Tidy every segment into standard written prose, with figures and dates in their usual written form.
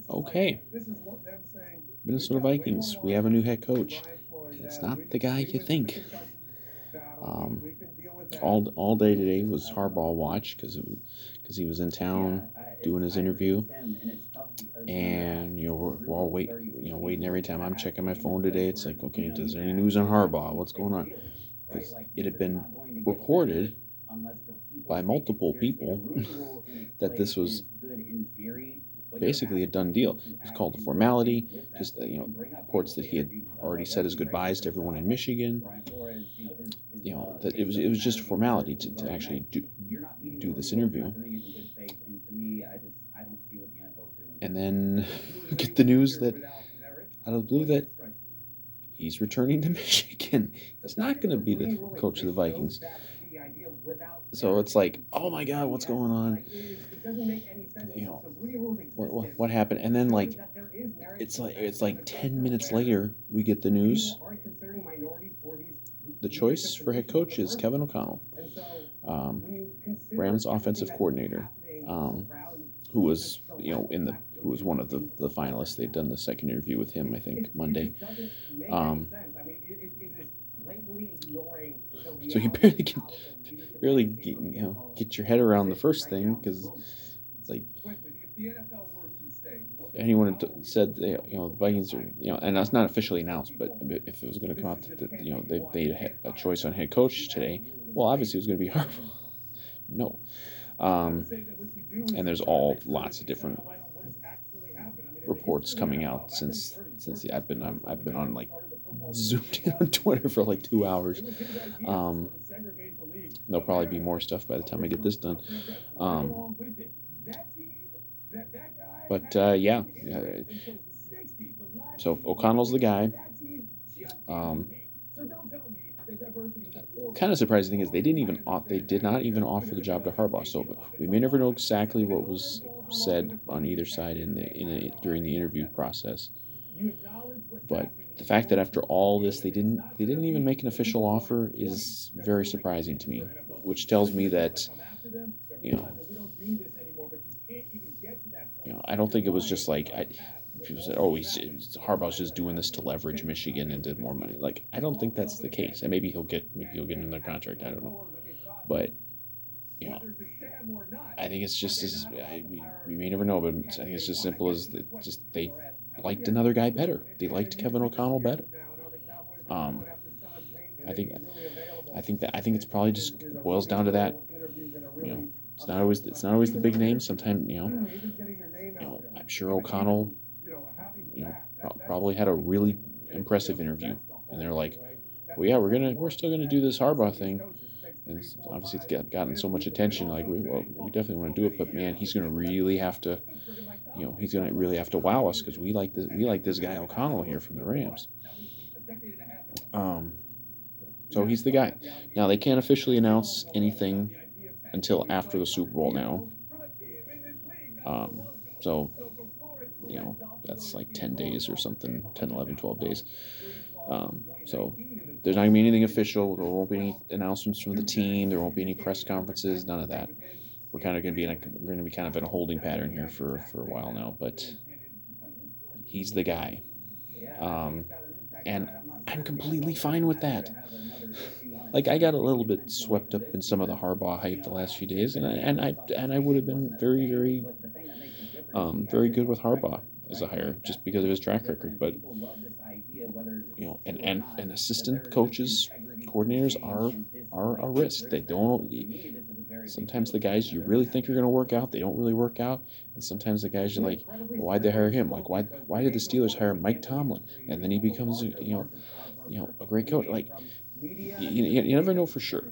Okay, Minnesota Vikings, we have a new head coach, and it's not the guy you think. Um, all day today was Harbaugh watch because he was in town doing his interview, and we're all waiting every time I'm checking my phone today. It's like, okay, is there any news on Harbaugh? What's going on? Because it had been reported by multiple people that this was basically a done deal. It was called a formality. Just reports that he had already said his goodbyes to everyone in Michigan. That it was just a formality to actually do this interview. And then get the news that out of the blue that he's returning to Michigan. He's not going to be the coach of the Vikings. So it's like, oh my God, what's going on? What happened? And then it's like 10 minutes later we get the news. The choice for head coach is Kevin O'Connell, um, Rams offensive coordinator, who was who was one of the finalists. They'd done the second interview with him, I think, Monday. So you barely get your head around the first thing because it's like anyone had said the Vikings are and that's not officially announced, but if it was going to come out that they had a choice on head coach today, well, obviously it was going to be Harbaugh. No, and there's lots of different reports coming out since I've been on like zoomed in on Twitter for like 2 hours. There'll probably be more stuff by the time I get this done. Yeah. So O'Connell's the guy. Kind of surprising thing is they did not even offer the job to Harbaugh. So we may never know exactly what was said on either side during the interview process. But the fact that after all this they didn't even make an official offer is very surprising to me, which tells me that I don't think it was just like people said, "Oh, Harbaugh's just doing this to leverage Michigan and did more money." Like, I don't think that's the case, and maybe he'll get another contract. I don't know, but I think it's just as we may never know, but I think it's just simple as just they liked another guy better. They liked Kevin O'Connell better. I think it's probably just boils down to that. It's not always the big names. Sometimes I'm sure O'Connell probably had a really impressive interview, and they're like, well, yeah, we're still gonna do this Harbaugh thing, and obviously it's gotten so much attention. Like we definitely want to do it, but man, he's gonna really have to wow us because we like this guy O'Connell here from the Rams. So he's the guy. Now they can't officially announce anything until after the Super Bowl now. So that's like 10 days or something, 10, 11, 12 days. So there's not going to be anything official. There won't be any announcements from the team. There won't be any press conferences, none of that. We're kind of going to be kind of in a holding pattern here for a while now, but he's the guy. And I'm completely fine with that. Like, I got a little bit swept up in some of the Harbaugh hype the last few days, and I would have been very, very, very good with Harbaugh as a hire just because of his track record. But and assistant coaches, coordinators are a risk. They don't. Sometimes the guys you really think are going to work out, they don't really work out, and sometimes the guys you're like, well, why'd they hire him? Like, why did the Steelers hire Mike Tomlin, and then he becomes a great coach? Like, you never know for sure.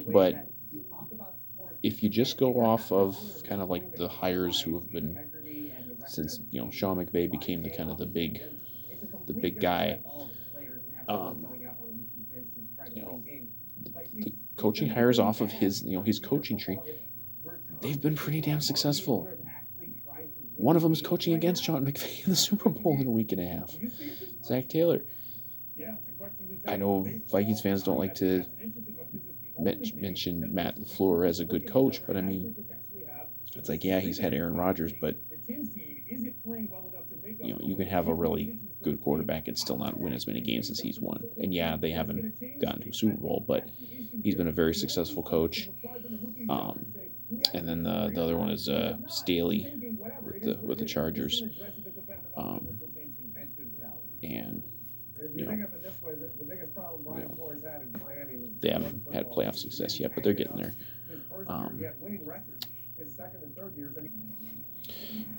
But if you just go off of kind of like the hires who have been since Sean McVay became the kind of the big guy, the coaching hires off of his coaching tree, they've been pretty damn successful. One of them is coaching against Sean McVay in the Super Bowl in a week and a half. Zach Taylor. I know Vikings fans don't like to mention Matt LaFleur as a good coach, but I mean, it's like, yeah, he's had Aaron Rodgers, but you can have a really good quarterback and still not win as many games as he's won. And yeah, they haven't gotten to a Super Bowl, but he's been a very successful coach. Um, and then the other one is Staley with the Chargers. Um, and you know, they haven't had playoff success yet, but they're getting there. All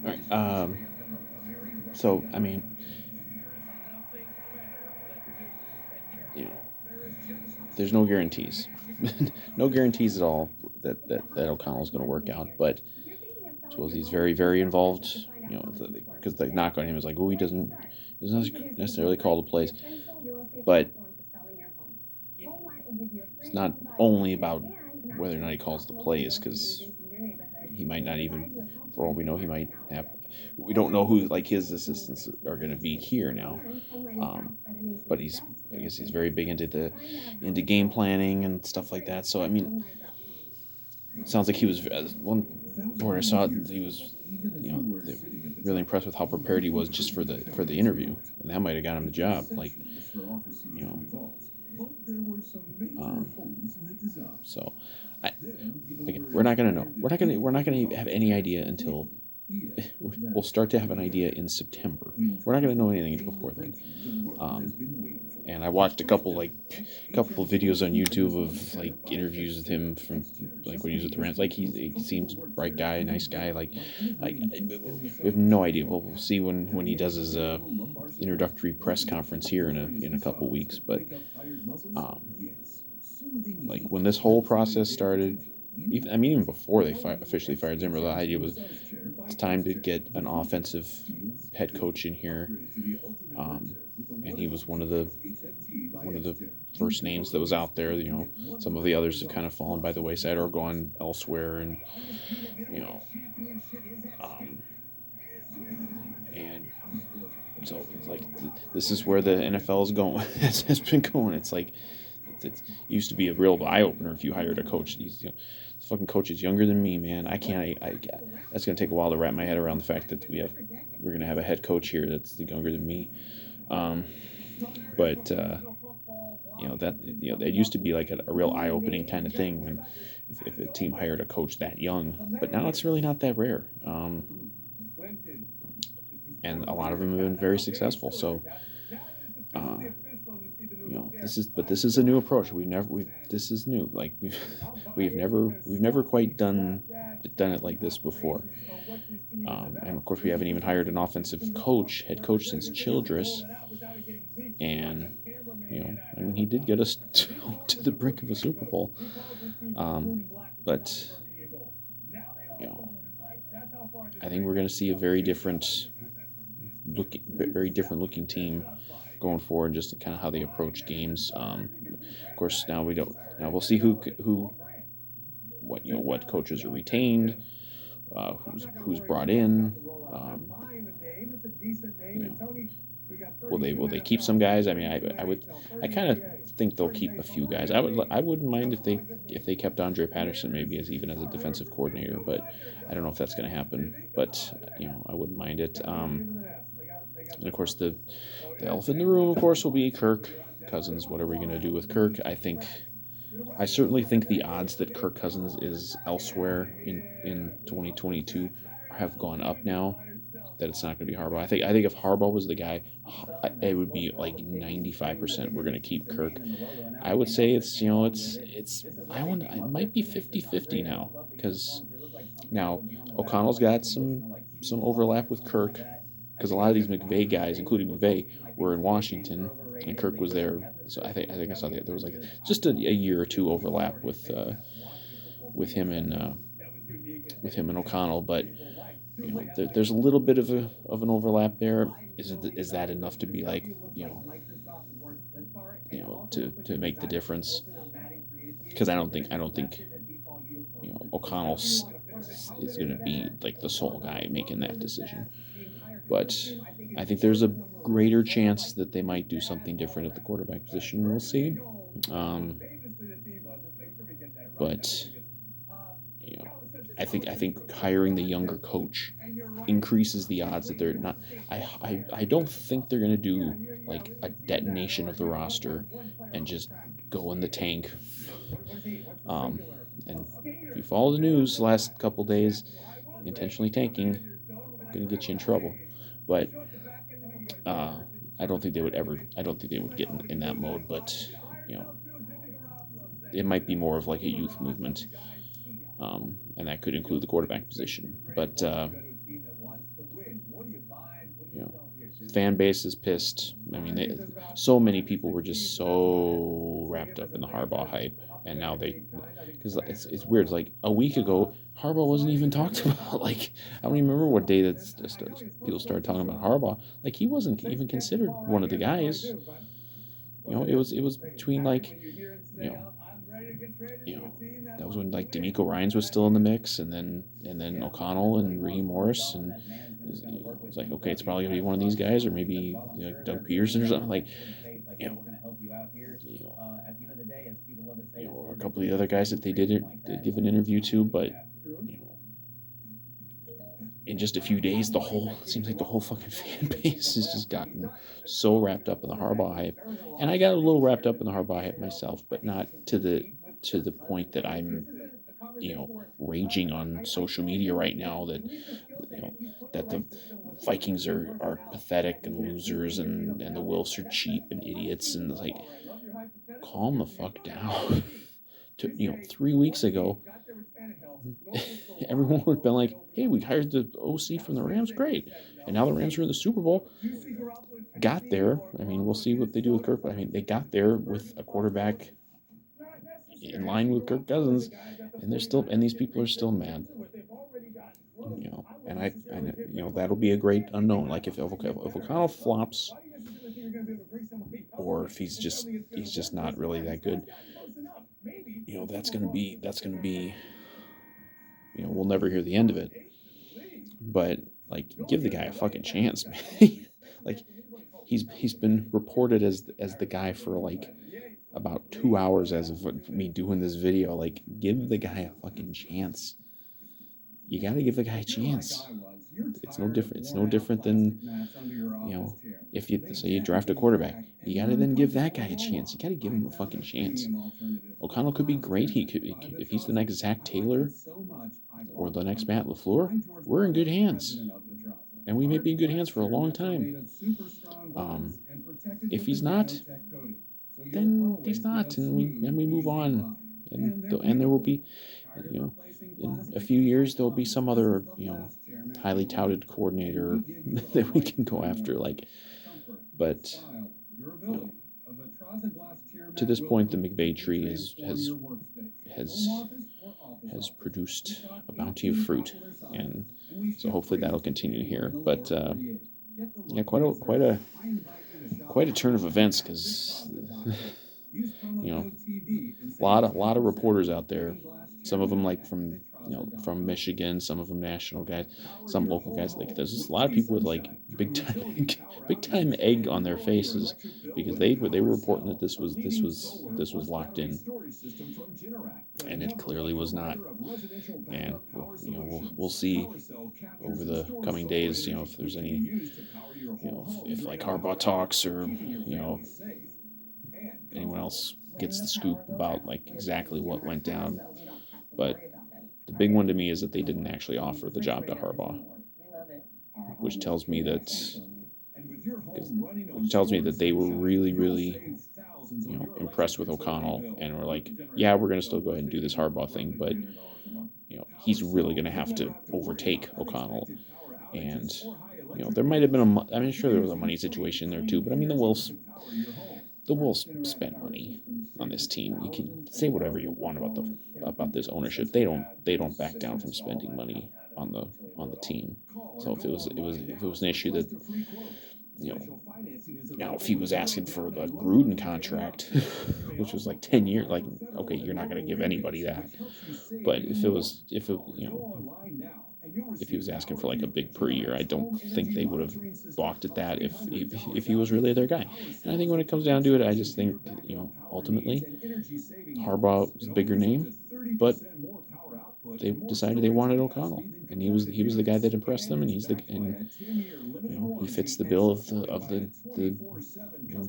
right. So I mean, there's no guarantees, no guarantees at all that O'Connell's going to work out. But I suppose he's very, very involved. Because the knock on him is like, oh, he doesn't necessarily call the plays, but it's not only about whether or not he calls the plays, because he might not even, for all we know, he might have. We don't know who his assistants are going to be here now, but I guess he's very big into game planning and stuff like that. So I mean, it sounds like he was one report I saw. He was, really impressed with how prepared he was just for the interview, and that might have got him the job. So again, we're not gonna know. We're not gonna have any idea until we'll start to have an idea in September. We're not gonna know anything before then. And I watched a couple of videos on YouTube of interviews with him from when he was with the Rams. He seems bright guy, nice guy. We have no idea. We'll see when he does his introductory press conference here in a couple weeks. But when this whole process started, even before they officially fired Zimmer, the idea was it's time to get an offensive head coach in here. And he was one of the first names that was out there. Some of the others have kind of fallen by the wayside or gone elsewhere, and and so it's this is where the NFL is going. has been going. It's it used to be a real eye opener if you hired a coach. These this fucking coach is younger than me, man. I can't. That's gonna take a while to wrap my head around the fact that we're gonna have a head coach here that's younger than me. But it used to be like a real eye-opening kind of thing when if a team hired a coach that young. But now it's really not that rare, and a lot of them have been very successful. So this is a new approach. This is new. We've never quite done it like this before. And of course, we haven't even hired an offensive head coach since Childress. And he did get us to the brink of a Super Bowl. But I think we're going to see a very different looking team going forward, just kind of how they approach games. Of course, now we'll see what coaches are retained, who's brought in. Will they keep some guys? I mean, I kind of think they'll keep a few guys. I wouldn't mind if they kept Andre Patterson maybe as a defensive coordinator, but I don't know if that's going to happen. But I wouldn't mind it. And of course the elephant in the room, of course, will be Kirk Cousins. What are we going to do with Kirk? I certainly think the odds that Kirk Cousins is elsewhere in 2022 have gone up now. That it's not going to be Harbaugh. I think if Harbaugh was the guy, it would be like 95% we're going to keep Kirk. I would say it might be 50-50 now, because now O'Connell's got some overlap with Kirk, because a lot of these McVay guys, including McVay, were in Washington and Kirk was there. So I think I saw that there was just a year or two overlap with him and O'Connell, but there's a little bit of an overlap there. Is that enough to be to make the difference? Because I don't think O'Connell is going to be the sole guy making that decision. But I think there's a greater chance that they might do something different at the quarterback position. We'll see. But I think hiring the younger coach increases the odds that they're not. I don't think they're gonna do like a detonation of the roster and just go in the tank. Um, and if you follow the news the last couple days, intentionally tanking gonna get you in trouble. But uh, I don't think they would ever. I don't think they would get in that mode. But you know, it might be more of like a youth movement, and that could include the quarterback position. But you know, fan base is pissed. I mean, so many people were just so wrapped up in the Harbaugh hype, and now because it's weird. Like a week ago, Harbaugh wasn't even talked about. Like I don't even remember what day people started talking about Harbaugh. Like he wasn't even considered one of the guys. It was between like you know you know that was when like D'Amico Ryans was still in the mix, and then O'Connell and Raheem Morris, and it was like, okay, it's probably gonna be one of these guys, or maybe Doug Peterson or something. Like you know, you know, or a couple of the other guys that they did give an interview to, but you know, in just a few days, it seems like the whole fucking fan base has just gotten so wrapped up in the Harbaugh hype, and I got a little wrapped up in the Harbaugh hype myself, but not to the point that I'm raging on social media right now you know that the Vikings are pathetic and losers, and the Wilfs are cheap and idiots, and it's like, calm the fuck down. 3 weeks ago, everyone would have been like, hey, we hired the OC from the Rams, great. And now the Rams are in the Super Bowl. Got there. I mean, we'll see what they do with Kirk, but I mean, they got there with a quarterback in line with Kirk Cousins, and these people are still mad. That'll be a great unknown. Like if O'Connell flops, or if he's just not really that good, that's gonna be we'll never hear the end of it. But like, give the guy a fucking chance, man. Like he's been reported as the guy for like about 2 hours as of me doing this video. Like, give the guy a fucking chance. You got to give the guy a chance. It's no different. It's no different than if you say you draft a quarterback, you got to then give that guy a chance. You got to give him a fucking chance. O'Connell could be great. If he's the next Zach Taylor or the next Matt LaFleur, we're in good hands, and we may be in good hands for a long time. If he's not, then he's not, and we move on, and there will be, in a few years there'll be some other highly touted coordinator that we can go after. Like, but to this point, the McVay tree has produced a bounty of fruit, and so hopefully that'll continue here. But yeah, quite a turn of events, because a lot of reporters out there. Some of them like from Michigan, some of them national guys, some local guys. Like, there's just a lot of people with like big time egg on their faces, because they were reporting that this was locked in, and it clearly was not. And we'll see over the coming days, if there's any, if like Harbaugh talks, or anyone else gets the scoop about like exactly what went down. But the big one to me is that they didn't actually offer the job to Harbaugh, which tells me that they were really, really impressed with O'Connell, and were like, yeah, we're going to still go ahead and do this Harbaugh thing, but he's really going to have to overtake O'Connell. And there might have been I'm sure there was a money situation there too, but I mean, the Wolves spent money on this team. You can say whatever you want about this ownership. They don't back down from spending money on the team. So if it was an issue that now if he was asking for the Gruden contract, which was like 10 years, like, okay, you're not going to give anybody that. But if he was asking for like a big per year, I don't think they would have balked at that if he was really their guy. And I think when it comes down to it, I just think ultimately Harbaugh was a bigger name, but they decided they wanted O'Connell, and he was the guy that impressed them, and he fits the bill of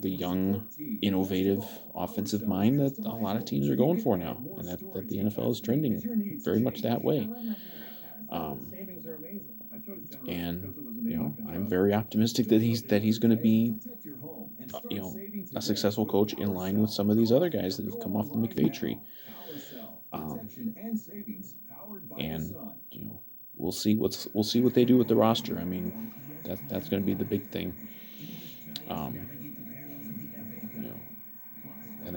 the young, innovative offensive mind that a lot of teams are going for now, and that the NFL is trending very much that way. Um, and I'm very optimistic that he's going to be, you know, a successful coach in line with some of these other guys that have come off the McVay tree. Um, and we'll see what they do with the roster. I mean, that's going to be the big thing. Um, you know, and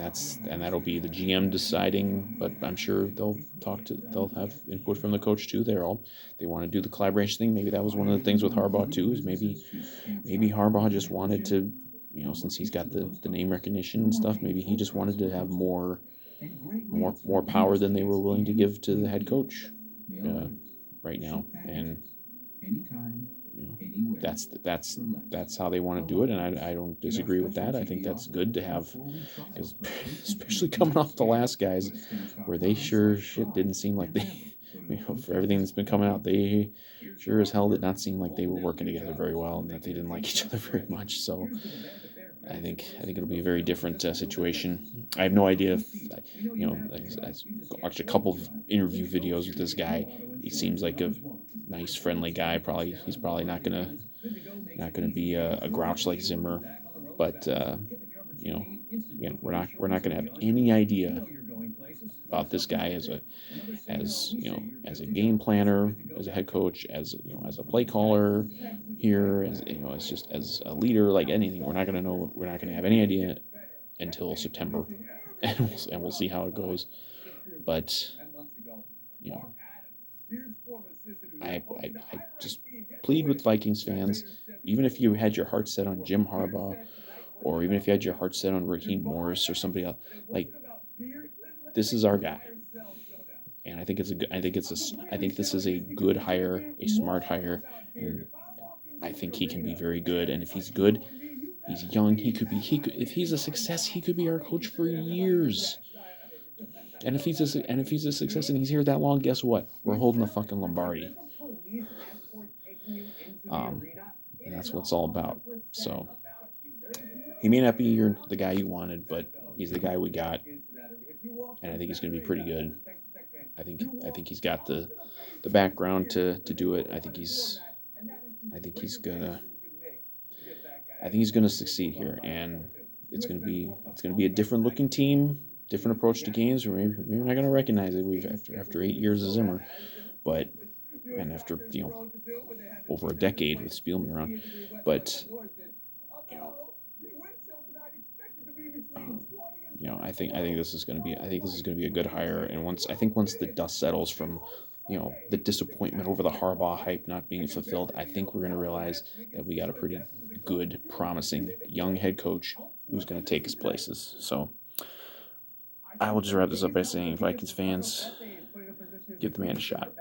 that'll be the GM deciding, but I'm sure they'll have input from the coach too. They want to do the collaboration thing. Maybe that was one of the things with Harbaugh too, is maybe Harbaugh just wanted to, since he's got the name recognition and stuff, maybe he just wanted to have more power than they were willing to give to the head coach uh, right now. And that's how they want to do it, and I don't disagree with that. I think that's good to have, because especially coming off the last guys, where they sure shit didn't seem like they, for everything that's been coming out, they sure as hell did not seem like they were working together very well, and that they didn't like each other very much. So I think it'll be a very different situation. I have no idea if, I watched a couple of interview videos with this guy. He seems like a nice, friendly guy. He's probably not gonna be a grouch like Zimmer, but again, we're not gonna have any idea about this guy as a game planner, as a head coach, as a play caller here, as just as a leader, like anything. We're not gonna know. We're not gonna have any idea until September, and we'll see how it goes. But you know, I just plead with Vikings fans, even if you had your heart set on Jim Harbaugh, or even if you had your heart set on Raheem Morris or somebody else, like, this is our guy, and I think it's a good. I think this is a good hire, a smart hire, and I think he can be very good. And if he's good, he's young. If he's a success, he could be our coach for years. And if he's a success and he's here that long, guess what? We're holding the fucking Lombardi. Um, and that's what it's all about. So he may not be the guy you wanted, but he's the guy we got, and I think he's going to be pretty good. I think he's got the background to do it. I think he's gonna succeed here, and it's gonna be a different looking team, different approach to games. Or maybe we're not gonna recognize it. After 8 years of Zimmer, but and after over a decade with Spielman around, but you know I think this is gonna be a good hire. And once the dust settles from the disappointment over the Harbaugh hype not being fulfilled, I think we're gonna realize that we got a pretty good, promising young head coach who's gonna take his places. So I will just wrap this up by saying, Vikings fans, give the man a shot.